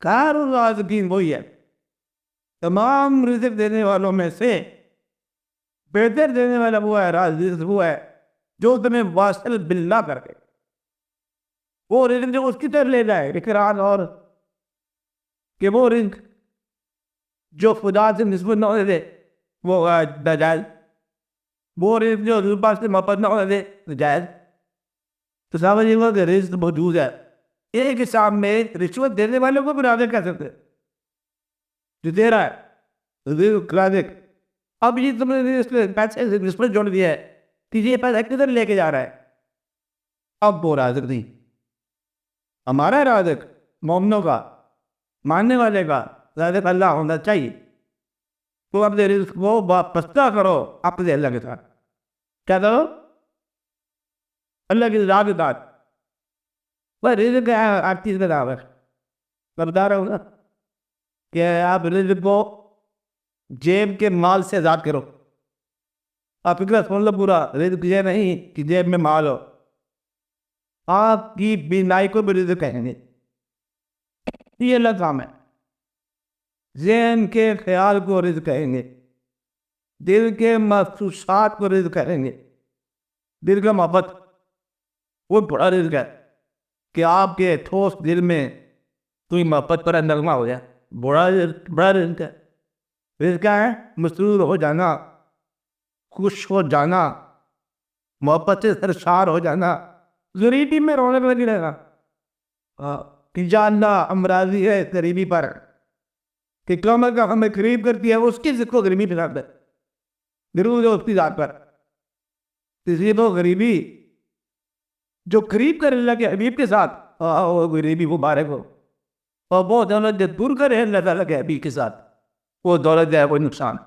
खैरुर राज़िकीन वही है, तमाम रिज़्क़ देने वालों में से बेहतर देने वाला वो है, राज़िक़ वो है जो तुम्हें वासिल बिल्ला कर दे, वो रिज़्क़ जो उसकी तरफ ले जाए। इकरार और कि वो रिज़्क़ जो खुदा से निस्बत न होने दे वो नाजायज़, वो रिज़्क़ जो जुल्फ़ा से मोहब्बत न होने दे तो जायज़। तो समझिएगा कि रिज़्क़ मौजूद है। एक हिसाब में रिश्वत देने वालों को भी राज़िक़ कह सकते हैं, जो दे रहा है रिज़्क़ राज़िक़। अब ये तुमने पैसे रिश्वत जोड़ दिया है कि ये पैसा किधर लेके जा रहा है, अब वो राज़िक़ नहीं। हमारा राज़िक़ मोमिनों का, मानने वाले का राज़िक़ अल्लाह होना चाहिए। तो अपने रिज़्क़ को वापस्ता करो अपने अल्लाह के साथ, क्या करो अल्लाह की रज़ा के साथ। वह रिज़्क़ है हर चीज़ का दाव है, मैं बता रहा हूँ ना कि आप रिज़्क़ को जेब के माल से आज़ाद करो। आप फिक्र सुन लो पूरा, रिज़्क़ ये नहीं कि जेब में माल हो, आपकी बीनाई को भी रिज़्क़ कहेंगे, ये अल्लाह काम है। ज़हन के ख्याल को रिज़्क़ कहेंगे, दिल के महसूसात को रिज़्क़ कहेंगे। दिल का मोहब्बत वो बड़ा रिज़्क़ है कि आपके ठोस दिल में कोई मोहब्बत पर नगमा हो जाए, बड़ा रिज़्क़ है। रिज़्क़ क्या है? मसरूर हो जाना, खुश हो जाना, मोहब्बत से सरशार हो जाना, गरीबी में रोने लगी रहेगा कि या अल्लाह हम राज़ी है गरीबी पर, कि क़यामत का हमें करीब करती है उसकी ज़िक्र गरीबी पे है, ज़रूर है उसकी ज़ात पर। किसी को गरीबी जो करीब करे अल्लाह के हबीब के साथ, वो गरीबी मुबारक हो। और वो दौलत जो दूर करे अल्लाह ताला के हबीब के साथ, वो दौलत है वो नुकसान।